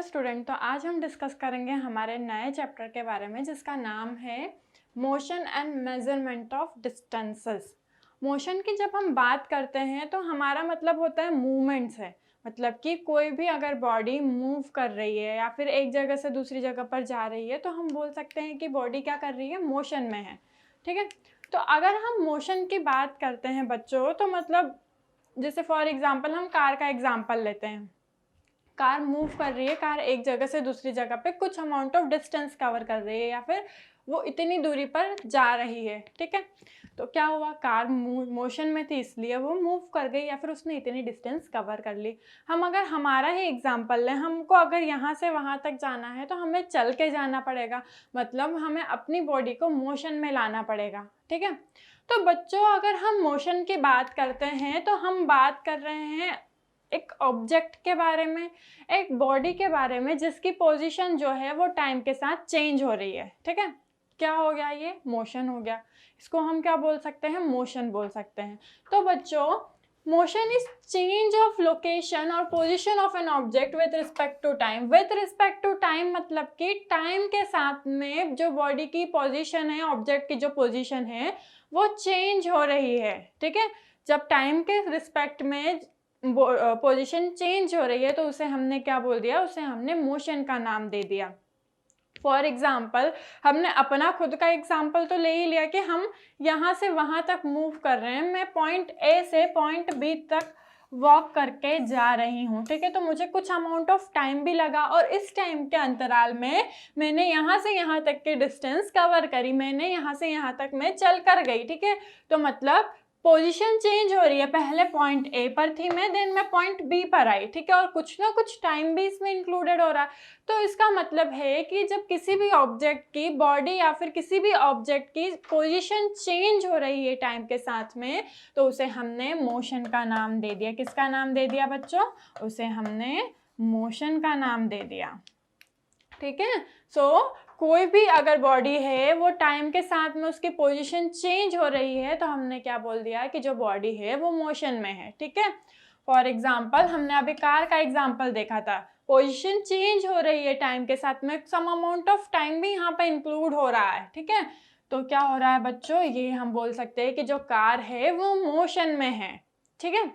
Student, तो आज हम डिस्कस करेंगे हमारे नए चैप्टर के बारे में जिसका नाम है motion and measurement of distances. Motion की जब हम बात करते हैं तो हमारा मतलब होता है मूवमेंट से, मतलब कि कोई भी अगर बॉडी मूव कर रही है या फिर एक जगह से दूसरी जगह पर जा रही है तो हम बोल सकते हैं कि बॉडी क्या कर रही है, मोशन में है। ठीक है, तो अगर हम मोशन की बात करते हैं बच्चों, तो मतलब जैसे फॉर एग्जांपल हम कार का एग्जांपल लेते हैं। कार मूव कर रही है, कार एक जगह से दूसरी जगह पे कुछ अमाउंट ऑफ डिस्टेंस कवर कर रही है या फिर वो इतनी दूरी पर जा रही है। ठीक है, तो क्या हुआ, कार मोशन में थी इसलिए वो मूव कर गई या फिर उसने इतनी डिस्टेंस कवर कर ली। हम अगर हमारा ही एग्जांपल लें, हमको अगर यहाँ से वहाँ तक जाना है तो हमें चल के जाना पड़ेगा, मतलब हमें अपनी बॉडी को मोशन में लाना पड़ेगा। ठीक है, तो बच्चों अगर हम मोशन की बात करते हैं तो हम बात कर रहे हैं एक ऑब्जेक्ट के बारे में, एक बॉडी के बारे में जिसकी पोजीशन जो है वो टाइम के साथ चेंज हो रही है। ठीक है, क्या हो गया, ये मोशन हो गया। इसको हम क्या बोल सकते हैं, मोशन बोल सकते हैं। तो बच्चों motion is change of location और position of an object with respect to time. With respect to time मतलब कि टाइम के साथ में जो बॉडी की पोजीशन है, ऑब्जेक्ट की जो पोजीशन है वो चेंज हो रही है। ठीक है, जब टाइम के रिस्पेक्ट में पोजीशन चेंज हो रही है तो उसे हमने क्या बोल दिया, उसे हमने मोशन का नाम दे दिया। फॉर एग्जाम्पल हमने अपना खुद का एग्जाम्पल तो ले ही लिया कि हम यहाँ से वहाँ तक मूव कर रहे हैं, मैं पॉइंट ए से पॉइंट बी तक वॉक करके जा रही हूँ। ठीक है, तो मुझे कुछ अमाउंट ऑफ टाइम भी लगा और इस टाइम के अंतराल में मैंने यहाँ से यहाँ तक की डिस्टेंस कवर करी, मैंने यहाँ से यहाँ तक मैं चल कर गई। ठीक है, तो मतलब पोजीशन चेंज हो रही है, पहले पॉइंट ए पर थी मैं, देन मैं पॉइंट बी पर आई। ठीक है, और कुछ ना कुछ टाइम भी इसमें इंक्लूडेड हो रहा है। तो इसका मतलब है कि जब किसी भी ऑब्जेक्ट की बॉडी या फिर किसी भी ऑब्जेक्ट की पोजीशन चेंज हो रही है टाइम के साथ में, तो उसे हमने मोशन का नाम दे दिया। किसका नाम दे दिया बच्चों, उसे हमने मोशन का नाम दे दिया। ठीक है, सो कोई भी अगर बॉडी है वो टाइम के साथ में उसकी पोजीशन चेंज हो रही है तो हमने क्या बोल दिया कि जो बॉडी है वो मोशन में है। ठीक है, फॉर एग्जांपल हमने अभी कार का एग्जांपल देखा था, पोजीशन चेंज हो रही है टाइम के साथ में, सम अमाउंट ऑफ टाइम भी यहाँ पे इंक्लूड हो रहा है। ठीक है, तो क्या हो रहा है बच्चों, ये हम बोल सकते हैं कि जो कार है वो मोशन में है। ठीक है,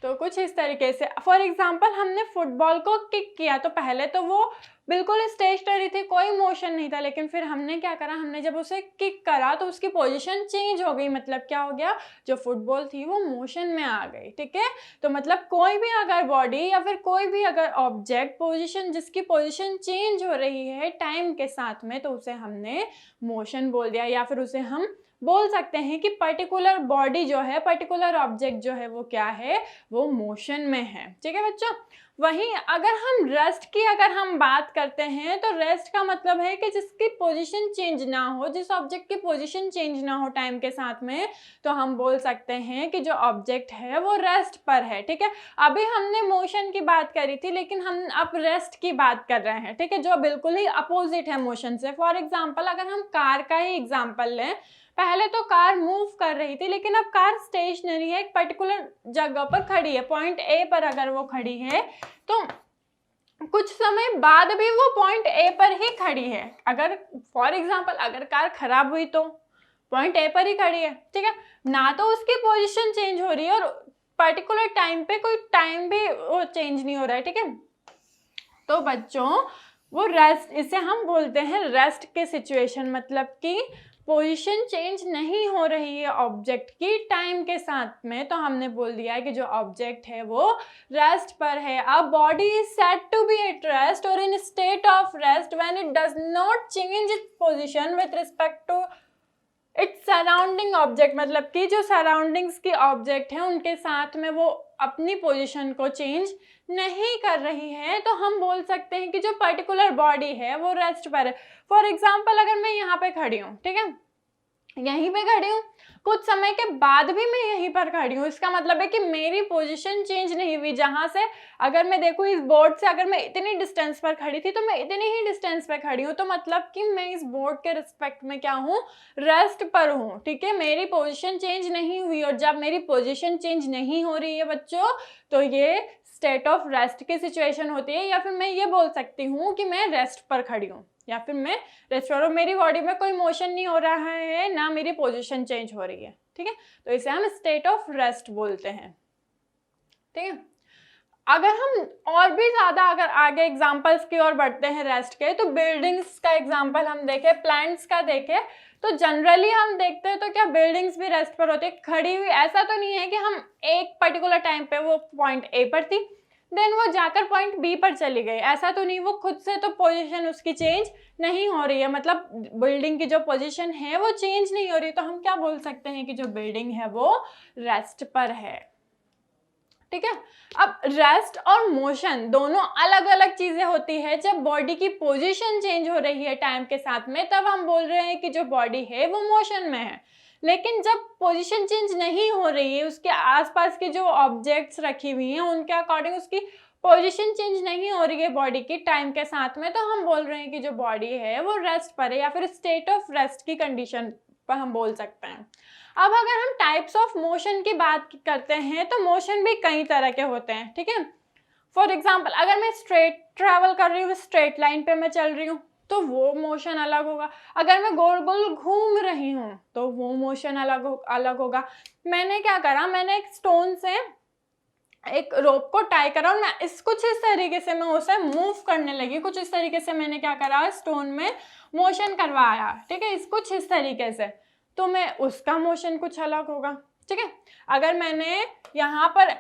तो कुछ इस तरीके से फॉर एग्जांपल हमने फुटबॉल को किक किया तो पहले तो वो बिल्कुल स्टेशनरी थी, कोई मोशन नहीं था, लेकिन फिर हमने क्या करा, हमने जब उसे किक करा तो उसकी पोजीशन चेंज हो गई, मतलब क्या हो गया, जो फुटबॉल थी वो मोशन में आ गई। ठीक है, तो मतलब कोई भी अगर बॉडी या फिर कोई भी अगर ऑब्जेक्ट पोजीशन जिसकी पोजीशन चेंज हो रही है टाइम के साथ में तो उसे हमने मोशन बोल दिया, या फिर उसे हम बोल सकते हैं कि पर्टिकुलर बॉडी जो है, पर्टिकुलर ऑब्जेक्ट जो है वो क्या है, वो मोशन में है। ठीक है बच्चों, वहीं अगर हम रेस्ट की अगर हम बात करते हैं तो रेस्ट का मतलब है कि जिसकी पोजीशन चेंज ना हो, जिस ऑब्जेक्ट की पोजीशन चेंज ना हो टाइम के साथ में, तो हम बोल सकते हैं कि जो ऑब्जेक्ट है वो रेस्ट पर है। ठीक है, अभी हमने मोशन की बात करी थी लेकिन हम अब रेस्ट की बात कर रहे हैं। ठीक है, जो बिल्कुल ही अपोजिट है मोशन से। फॉर एग्जाम्पल अगर हम कार का ही एग्जाम्पल लें, पहले तो कार मूव कर रही थी लेकिन अब कार स्टेशनरी है, एक पर्टिकुलर जगह पर खड़ी है, पॉइंट ए पर अगर वो खड़ी है तो कुछ समय बाद भी वो पॉइंट ए पर ही खड़ी है। अगर फॉर एग्जांपल अगर कार खराब हुई तो पॉइंट ए पर ही खड़ी है। ठीक है, ना तो उसकी पोजीशन चेंज हो रही है और पर्टिकुलर टाइम पे कोई टाइम भी वो चेंज नहीं हो रहा है। ठीक है, तो बच्चों वो रेस्ट, इसे हम बोलते हैं रेस्ट के सिचुएशन, मतलब कि पोजीशन चेंज नहीं हो रही है ऑब्जेक्ट की टाइम के साथ में, तो हमने बोल दिया है कि जो ऑब्जेक्ट है वो रेस्ट पर है। A body is said to be at rest और in state of rest when it does not change its position with respect to its surrounding object, मतलब कि जो सराउंडिंग्स की ऑब्जेक्ट है उनके साथ में वो अपनी पोजीशन को चेंज नहीं कर रही है, तो हम बोल सकते हैं कि जो पर्टिकुलर बॉडी है वो रेस्ट पर है। फॉर एग्जाम्पल अगर मैं यहाँ पे खड़ी हूँ, ठीक है, यहीं पे खड़ी हूँ, कुछ समय के बाद भी मैं यहीं पर खड़ी हूँ, इसका मतलब है कि मेरी पोजीशन चेंज नहीं हुई। जहाँ से अगर मैं देखूँ इस बोर्ड से, अगर मैं इतनी डिस्टेंस पर खड़ी थी तो मैं इतनी ही डिस्टेंस पे खड़ी हूँ, तो मतलब कि मैं इस बोर्ड के रिस्पेक्ट में क्या हूँ, रेस्ट पर हूँ। ठीक है, मेरी पोजीशन चेंज नहीं हुई, और जब मेरी पोजीशन चेंज नहीं हो रही है बच्चों, तो ये स्टेट ऑफ रेस्ट की सिचुएशन होती है, या फिर मैं ये बोल सकती हूँ कि मैं रेस्ट पर खड़ी हूँ, या फिर मैं रेस्ट पर हूँ, मेरी बॉडी में कोई मोशन नहीं हो रहा है, ना मेरी पोजीशन चेंज हो रही है। ठीक है, तो इसे हम स्टेट ऑफ रेस्ट बोलते हैं। ठीक है, अगर हम और भी ज्यादा अगर आगे एग्जांपल्स की ओर बढ़ते हैं रेस्ट के, तो बिल्डिंग्स का एग्जांपल हम देखें, प्लांट्स का देखें, तो जनरली हम देखते हैं तो क्या बिल्डिंग्स भी रेस्ट पर होती है, खड़ी हुई। ऐसा तो नहीं है कि हम एक पर्टिकुलर टाइम पे वो पॉइंट ए पर थी, देन वो जाकर पॉइंट बी पर चली गई, ऐसा तो नहीं। वो खुद से तो पोजीशन उसकी चेंज नहीं हो रही है, मतलब बिल्डिंग की जो पोजीशन है वो चेंज नहीं हो रही, तो हम क्या बोल सकते हैं कि जो बिल्डिंग है वो रेस्ट पर है। ठीक है, अब रेस्ट और मोशन दोनों अलग अलग चीजें होती है। जब बॉडी की पोजीशन चेंज हो रही है टाइम के साथ में, तब हम बोल रहे हैं कि जो बॉडी है वो मोशन में है। लेकिन जब पोजीशन चेंज नहीं हो रही है, उसके आसपास की जो ऑब्जेक्ट्स रखी हुई हैं उनके अकॉर्डिंग उसकी पोजीशन चेंज नहीं हो रही है बॉडी की टाइम के साथ में, तो हम बोल रहे हैं कि जो बॉडी है वो रेस्ट पर है, या फिर स्टेट ऑफ रेस्ट की कंडीशन पर हम बोल सकते हैं। अब अगर हम टाइप्स ऑफ मोशन की बात करते हैं, तो मोशन भी कई तरह के होते हैं। ठीक है, फॉर एग्जाम्पल अगर मैं स्ट्रेट ट्रैवल कर रही हूँ, स्ट्रेट लाइन पे मैं चल रही हूँ, तो वो मोशन अलग होगा। अगर मैं गोल गोल घूम रही हूँ तो वो मोशन अलग होगा। मैंने क्या करा, मैंने एक स्टोन से एक रोप को टाई करा, और मैं कुछ इस तरीके से मैं उसे मूव करने लगी, कुछ इस तरीके से मैंने क्या करा, स्टोन में मोशन करवाया। ठीक है, कुछ इस तरीके से, तो मैं उसका मोशन कुछ अलग होगा। ठीक है, अगर मैंने यहाँ पर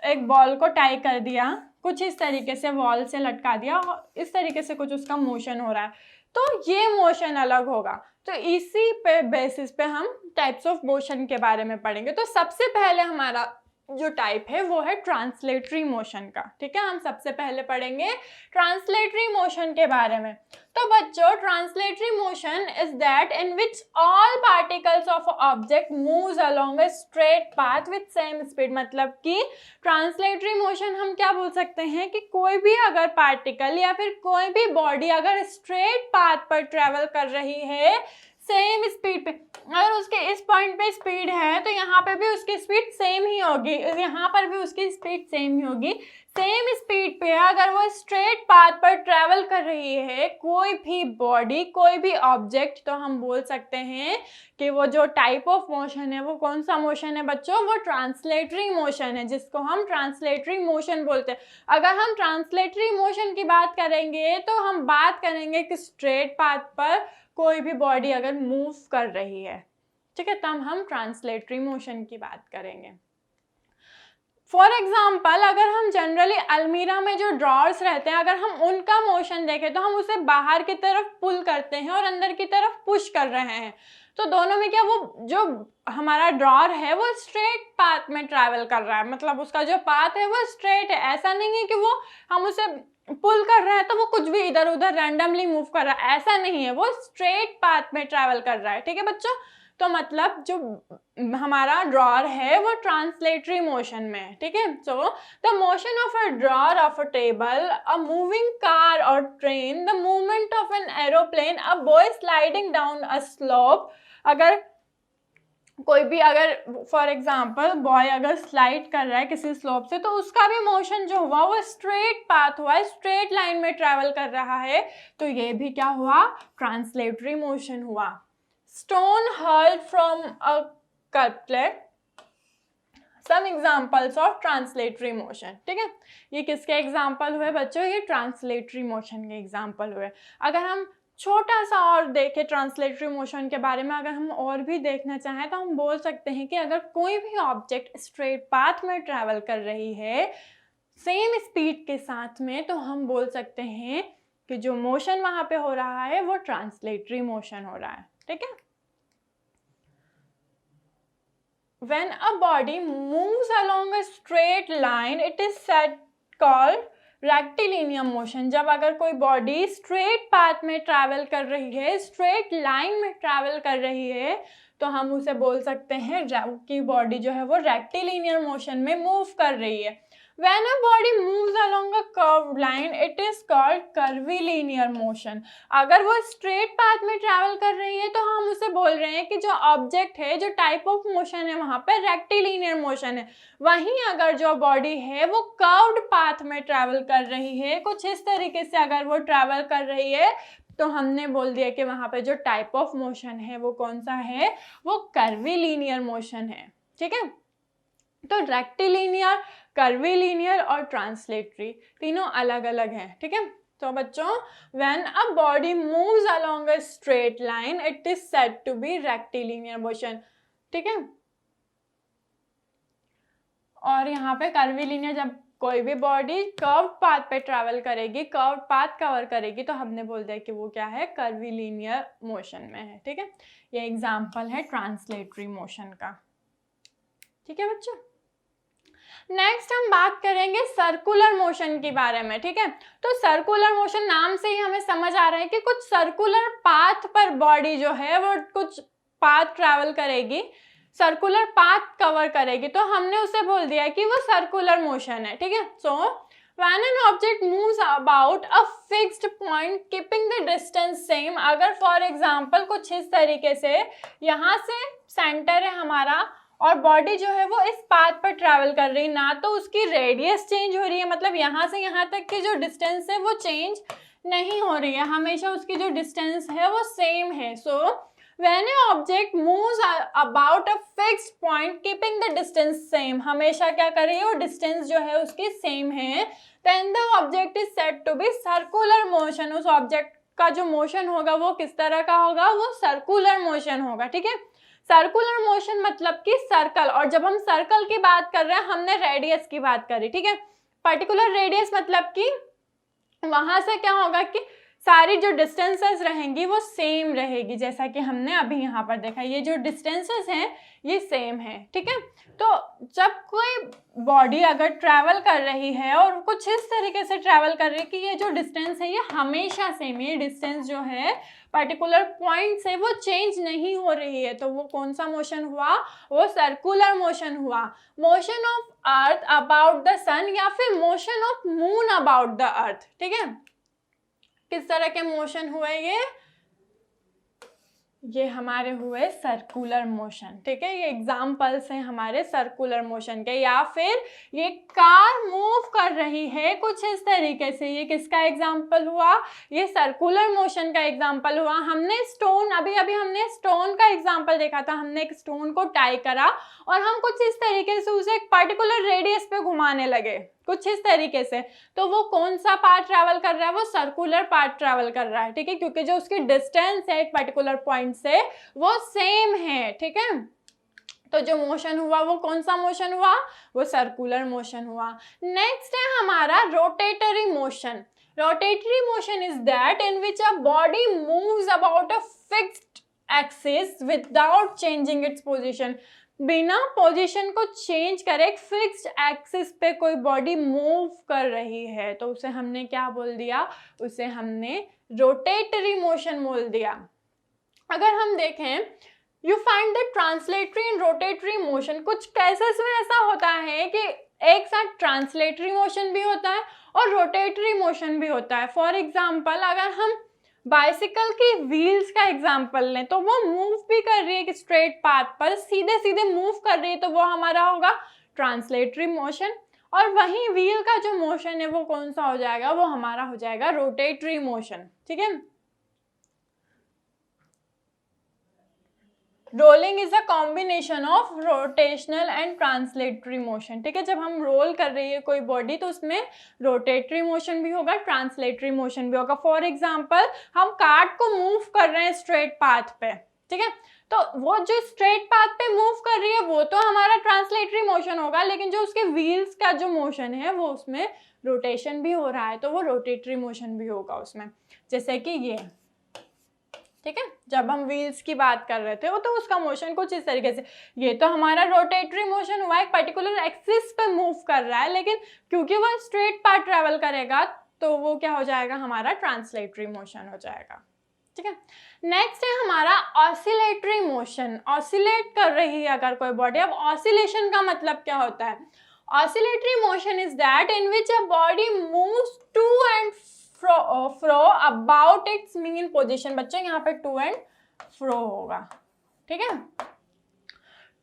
एक बॉल को टाई कर दिया, कुछ इस तरीके से वॉल से लटका दिया, इस तरीके से कुछ उसका मोशन हो रहा है, तो ये मोशन अलग होगा। तो इसी पे बेसिस पे हम टाइप्स ऑफ मोशन के बारे में पढ़ेंगे। तो सबसे पहले हमारा जो टाइप है वो है ट्रांसलेटरी मोशन का। ठीक है, हम सबसे पहले पढ़ेंगे ट्रांसलेटरी मोशन के बारे में। तो बच्चों, translatory motion is that in which all particles of object moves along a straight path with same speed. मतलब कि ट्रांसलेटरी मोशन हम क्या बोल सकते हैं कि कोई भी अगर पार्टिकल या फिर कोई भी बॉडी अगर स्ट्रेट पाथ पर ट्रेवल कर रही है सेम स्पीड पे, अगर उसके इस पॉइंट पे स्पीड है तो यहाँ पे भी उसकी स्पीड सेम ही होगी, यहाँ पर भी उसकी स्पीड सेम ही होगी। सेम स्पीड पे अगर वो स्ट्रेट पाथ पर ट्रेवल कर रही है कोई भी बॉडी, कोई भी ऑब्जेक्ट, तो हम बोल सकते हैं कि वो जो टाइप ऑफ मोशन है वो कौन सा मोशन है बच्चों, वो ट्रांसलेटरी मोशन है, जिसको हम ट्रांसलेटरी मोशन बोलते हैं। अगर हम ट्रांसलेटरी मोशन की बात करेंगे तो हम बात करेंगे कि स्ट्रेट पाथ पर कोई भी बॉडी अगर मूव कर रही है, ठीक है, तब हम ट्रांसलेटरी मोशन की बात करेंगे। फॉर एग्जाम्पल, अगर हम जनरली अलमीरा में जो ड्रॉर्स रहते हैं, अगर हम उनका मोशन देखें तो हम उसे बाहर की तरफ पुल करते हैं और अंदर की तरफ पुश कर रहे हैं, तो दोनों में क्या, वो जो हमारा ड्रॉर है वो स्ट्रेट पाथ में ट्रैवल कर रहा है, मतलब उसका जो पाथ है वो स्ट्रेट है। ऐसा नहीं है कि वो हम उसे पुल कर रहे हैं तो वो कुछ भी इधर उधर रैंडमली मूव कर रहा है, ऐसा नहीं है, वो स्ट्रेट पाथ में ट्रैवल कर रहा है। ठीक है बच्चों, तो मतलब जो हमारा ड्रॉर है वो ट्रांसलेटरी मोशन में है। ठीक है, so the motion of a drawer of a table, a moving car और train, the movement of an aeroplane, a boy sliding down a slope. अगर कोई भी, अगर फॉर एग्जाम्पल बॉय अगर स्लाइड कर रहा है किसी स्लोप से, तो उसका भी मोशन जो हुआ वो स्ट्रेट पाथ हुआ, स्ट्रेट लाइन में ट्रैवल कर रहा है, तो ये भी क्या हुआ, ट्रांसलेटरी मोशन हुआ। Stone hurled from a cutlet, some examples of translatory motion. ठीक है, ये किसके एग्जाम्पल हुए बच्चों, ये ट्रांसलेटरी मोशन के एग्जाम्पल हुए। अगर हम छोटा सा और देखें ट्रांसलेटरी मोशन के बारे में, अगर हम और भी देखना चाहें तो हम बोल सकते हैं कि अगर कोई भी ऑब्जेक्ट स्ट्रेट पाथ में ट्रैवल कर रही है सेम स्पीड के साथ में, तो हम बोल सकते हैं कि जो मोशन वहां पे हो रहा है वो ट्रांसलेटरी मोशन हो रहा है। ठीक है, when a body moves along a straight line it is said called rectilinear motion. जब अगर कोई बॉडी स्ट्रेट पाथ में ट्रैवल कर रही है, स्ट्रेट लाइन में ट्रैवल कर रही है, तो हम उसे बोल सकते हैं कि बॉडी जो है वो रेक्टिलिनियर मोशन में मूव कर रही है। When a body moves along a curved line, it is called curvilinear motion. अगर वो स्ट्रेट पाथ में ट्रैवल कर रही है तो हम उसे बोल रहे हैं कि जो ऑब्जेक्ट है, जो टाइप ऑफ मोशन है वहाँ पे रेक्टिलिनियर मोशन है। वहीं अगर जो बॉडी है वो कर्व्ड पाथ में ट्रैवल कर रही है, कुछ इस तरीके से अगर वो ट्रैवल कर रही है, तो हमने बोल दिया कि वहाँ पे जो टाइप ऑफ मोशन है वो कौन सा है, वो कर्विलिनियर मोशन है। ठीक है, तो रेक्टिलिनियर, कर्विलिनियर और ट्रांसलेटरी तीनों अलग अलग हैं। ठीक है, तो बच्चों when a body moves along a straight line it is said to be rectilinear motion. ठीक है, और यहाँ पे कर्विलिनियर, जब कोई भी बॉडी कर्व पाथ पे ट्रैवल करेगी, कर्व पाथ कवर करेगी, तो हमने बोल दिया कि वो क्या है, कर्विलिनियर मोशन में है। ठीक है, ये एग्जाम्पल है ट्रांसलेटरी मोशन का। ठीक है बच्चों, नेक्स्ट हम बात करेंगे सर्कुलर मोशन के बारे में। ठीक है, तो सर्कुलर मोशन नाम से ही हमें समझ आ रहा है कि कुछ सर्कुलर पाथ पर बॉडी जो है वो कुछ पाथ ट्रैवल करेगी, सर्कुलर पाथ कवर करेगी, तो हमने उसे बोल दिया कि वो सर्कुलर मोशन है। ठीक है, सो when an object moves about a fixed point keeping the distance same, अगर फॉर एग्जाम्पल कुछ इस तरीके से यहाँ से सेंटर है हमारा और बॉडी जो है वो इस पाथ पर ट्रैवल कर रही, ना तो उसकी रेडियस चेंज हो रही है, मतलब यहाँ से यहाँ तक की जो डिस्टेंस है वो चेंज नहीं हो रही है, हमेशा उसकी जो डिस्टेंस है वो सेम है। सो when an object moves about a fixed point keeping the distance same, हमेशा क्या कर रही है, वो डिस्टेंस जो है उसकी सेम है, then the object is said to be circular motion। उस ऑब्जेक्ट का जो मोशन होगा वो किस तरह का होगा, वो सर्कुलर मोशन होगा। ठीक है, सर्कुलर मोशन मतलब कि सर्कल, और जब हम सर्कल की बात कर रहे हैं हमने रेडियस की बात करी। ठीक है, पर्टिकुलर रेडियस मतलब कि वहां से क्या होगा कि सारी जो डिस्टेंसेस रहेंगी वो सेम रहेगी, जैसा कि हमने अभी यहाँ पर देखा, ये जो डिस्टेंसेस हैं ये सेम है। ठीक है, तो जब कोई बॉडी अगर ट्रैवल कर रही है और कुछ इस तरीके से ट्रैवल कर रही है कि ये जो डिस्टेंस है ये हमेशा सेम, ये डिस्टेंस जो है पर्टिकुलर पॉइंट से वो चेंज नहीं हो रही है, तो वो कौन सा मोशन हुआ, वो सर्कुलर मोशन हुआ। Motion of earth about the sun या फिर motion of moon about the earth. ठीक है, किस तरह के मोशन हुए ये हमारे हुए सर्कुलर मोशन। ठीक है, ये एग्जाम्पल्स हैं हमारे सर्कुलर मोशन के। या फिर ये कार मूव कर रही है कुछ इस तरीके से, ये किसका एग्जाम्पल हुआ, ये सर्कुलर मोशन का एग्जाम्पल हुआ। हमने स्टोन, अभी हमने स्टोन का एग्जाम्पल देखा था, हमने एक स्टोन को टाई करा और हम कुछ इस तरीके से उसे एक पर्टिकुलर रेडियस पे घुमाने लगे, कुछ इस तरीके से, तो वो कौन सा पार्ट ट्रैवल कर रहा है, वो सर्कुलर पार्ट ट्रैवल कर रहा है। ठीक है, क्योंकि जो उसकी डिस्टेंस है एक पर्टिकुलर पॉइंट से वो सेम है। ठीक है, तो जो मोशन हुआ वो कौन सा मोशन हुआ, वो सर्कुलर मोशन हुआ। नेक्स्ट है हमारा rotatory motion. Rotatory motion is that in which a body moves about a fixed axis without changing its position. बिना पोजीशन को चेंज करे एक फिक्स्ड एक्सिस पे कोई बॉडी मूव कर रही है, तो उसे हमने क्या बोल दिया, उसे हमने रोटेटरी मोशन बोल दिया। अगर हम देखें, you find the translatory and rotatory motion, कुछ केसेस में ऐसा होता है कि एक साथ ट्रांसलेटरी मोशन भी होता है और रोटेटरी मोशन भी होता है। फॉर एग्जाम्पल, अगर हम बाइसिकल की व्हील्स का एग्जाम्पल लें तो वो मूव भी कर रही है कि स्ट्रेट पाथ पर सीधे सीधे मूव कर रही है, तो वो हमारा होगा ट्रांसलेटरी मोशन। और वहीं व्हील का जो मोशन है वो कौन सा हो जाएगा, वो हमारा हो जाएगा रोटेटरी मोशन। ठीक है, rolling is a combination of rotational and translatory motion. ठीक है, जब हम रोल कर रही है कोई बॉडी तो उसमें रोटेटरी मोशन भी होगा, ट्रांसलेटरी मोशन भी होगा। फॉर एग्जांपल, हम कार्ट को मूव कर रहे हैं स्ट्रेट पाथ पे। ठीक है, तो वो जो स्ट्रेट पाथ पे मूव कर रही है वो तो हमारा ट्रांसलेटरी मोशन होगा, लेकिन जो उसके व्हील्स का जो मोशन है वो उसमें रोटेशन भी हो रहा है, तो वो रोटेटरी मोशन भी होगा उसमें, जैसे कि ये। ठीक है, जब हम व्हील्स की बात कर रहे थे वो तो उसका मोशन कुछ इस तरीके से, ये तो हमारा रोटेटरी मोशन हुआ, एक पर्टिकुलर एक्सिस पे मूव कर रहा है, लेकिन क्योंकि वो स्ट्रेट पाथ ट्रैवल करेगा तो वो क्या हो जाएगा, हमारा ट्रांसलेटरी मोशन हो जाएगा। ठीक है। नेक्स्ट है हमारा ऑसिलेटरी मोशन। ऑसिलेट कर रही है अगर कोई बॉडी। अब ऑसिलेशन का मतलब क्या होता है? Oscillatory motion is that in which a body moves to and fro about its mean position. बच्चों यहाँ पे टू एंड फ्रो होगा, ठीक है।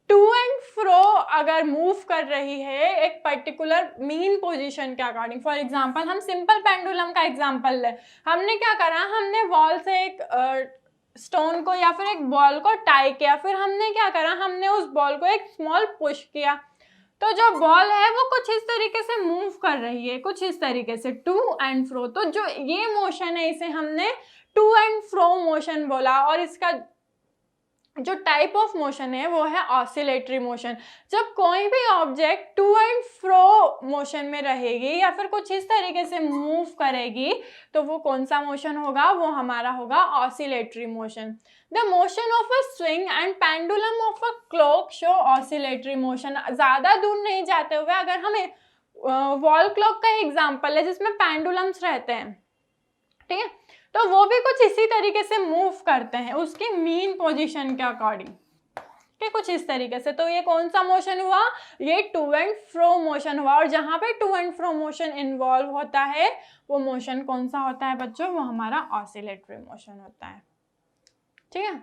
टू एंड फ्रो अगर मूव कर रही है एक पर्टिकुलर मीन पोजीशन के अकॉर्डिंग। फॉर एग्जांपल हम सिंपल पेंडुलम का एग्जांपल लें। हमने क्या करा, हमने वॉल से एक स्टोन को या फिर एक बॉल को टाई किया, फिर हमने क्या करा, हमने उस बॉल को एक स्मॉल पुश किया, तो जो बॉल है वो कुछ इस तरीके से मूव कर रही है, कुछ इस तरीके से टू एंड फ्रो। तो जो ये मोशन है इसे हमने टू एंड फ्रो मोशन बोला, और इसका जो टाइप ऑफ मोशन है वो है ऑसिलेटरी मोशन। जब कोई भी object to and fro motion में रहेगी या फिर कुछ इस तरीके से मूव करेगी तो वो कौन सा मोशन होगा? वो हमारा होगा oscillatory motion. The motion of a swing and pendulum of a clock show oscillatory motion. ज़्यादा दूर नहीं जाते हुए अगर हमें वॉल क्लॉक का एग्जाम्पल है जिसमें पेंडुलम्स रहते हैं, ठीक है, तो वो भी कुछ इसी तरीके से मूव करते हैं उसकी मीन पोजीशन के अकॉर्डिंग, ठीक, कुछ इस तरीके से। तो ये कौन सा मोशन हुआ? ये टू एंड फ्रो मोशन हुआ। और जहां पे to and fro motion involve होता है वो मोशन कौन सा होता है बच्चों? वो हमारा ऑसिलेटरी मोशन होता है, ठीक है।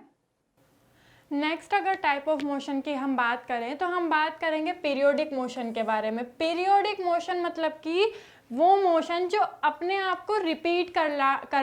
नेक्स्ट अगर टाइप ऑफ मोशन की हम बात करें तो हम बात करेंगे पीरियोडिक मोशन के बारे में। पीरियोडिक मोशन मतलब कि वो मोशन जो अपने आप को रिपीट कर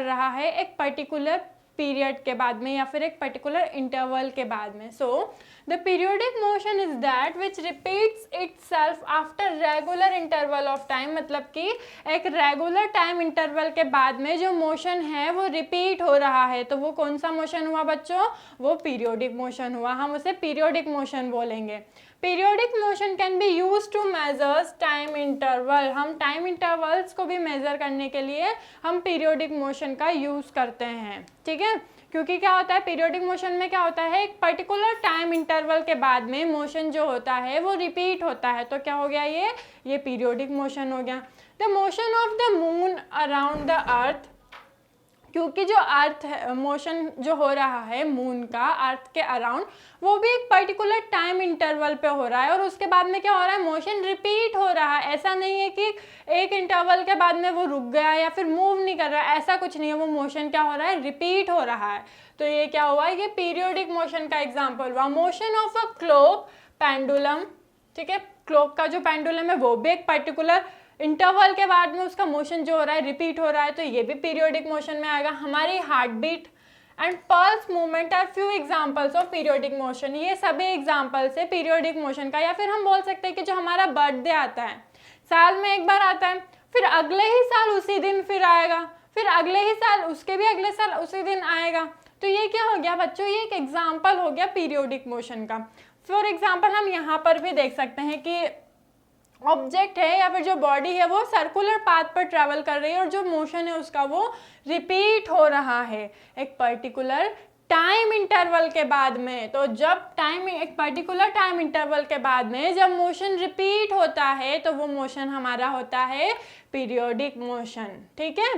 रहा है एक पर्टिकुलर पीरियड के बाद में या फिर एक पर्टिकुलर इंटरवल के बाद में। So the periodic motion is that which repeats itself after regular interval of time. मतलब कि एक रेगुलर टाइम इंटरवल के बाद में जो मोशन है वो रिपीट हो रहा है, तो वो कौन सा मोशन हुआ बच्चों? वो पीरियोडिक मोशन हुआ। हम उसे पीरियोडिक मोशन बोलेंगे। Periodic motion can be use to measures time interval. हम टाइम इंटरवल्स को भी मेजर करने के लिए हम पीरियोडिक मोशन का यूज करते हैं, ठीक है। क्योंकि क्या होता है पीरियोडिक मोशन में, क्या होता है एक पर्टिकुलर टाइम इंटरवल के बाद में मोशन जो होता है वो रिपीट होता है, तो क्या हो गया ये पीरियोडिक मोशन हो गया। The motion of the moon around the earth, क्योंकि जो अर्थ मोशन जो हो रहा है मून का अर्थ के अराउंड वो भी एक पर्टिकुलर टाइम इंटरवल पे हो रहा है, और उसके बाद में क्या हो रहा है मोशन रिपीट हो रहा है। ऐसा नहीं है कि एक इंटरवल के बाद में वो रुक गया या फिर मूव नहीं कर रहा है, ऐसा कुछ नहीं है। वो मोशन क्या हो रहा है? रिपीट हो रहा है। तो ये क्या हुआ? ये पीरियोडिक मोशन का एग्जाम्पल हुआ। Motion of a clock pendulum, ठीक है, क्लॉक का जो पेंडुलम है वो भी एक पर्टिकुलर इंटरवल के बाद में उसका मोशन जो हो रहा है रिपीट हो रहा है, तो ये भी पीरियोडिक मोशन में आएगा। हमारी heart beat and pulse movement are few examples of periodic motion. ये सभी एग्जांपल्स है पीरियोडिक मोशन का। या फिर हम बोल सकते हैं कि जो हमारा बर्थडे आता है साल में एक बार आता है, फिर अगले ही साल उसी दिन फिर आएगा, फिर अगले ही साल उसके भी अगले साल उसी दिन आएगा, तो ये क्या हो गया बच्चों? ये एक एग्जाम्पल हो गया पीरियोडिक मोशन का। फॉर एग्जाम्पल हम यहाँ पर भी देख सकते हैं कि ऑब्जेक्ट है या फिर जो बॉडी है वो सर्कुलर पाथ पर ट्रैवल कर रही है और जो मोशन है उसका वो रिपीट हो रहा है एक पर्टिकुलर टाइम इंटरवल के बाद में। तो जब एक पर्टिकुलर टाइम इंटरवल के बाद में जब मोशन रिपीट होता है तो वो मोशन हमारा होता है पीरियोडिक मोशन, ठीक है।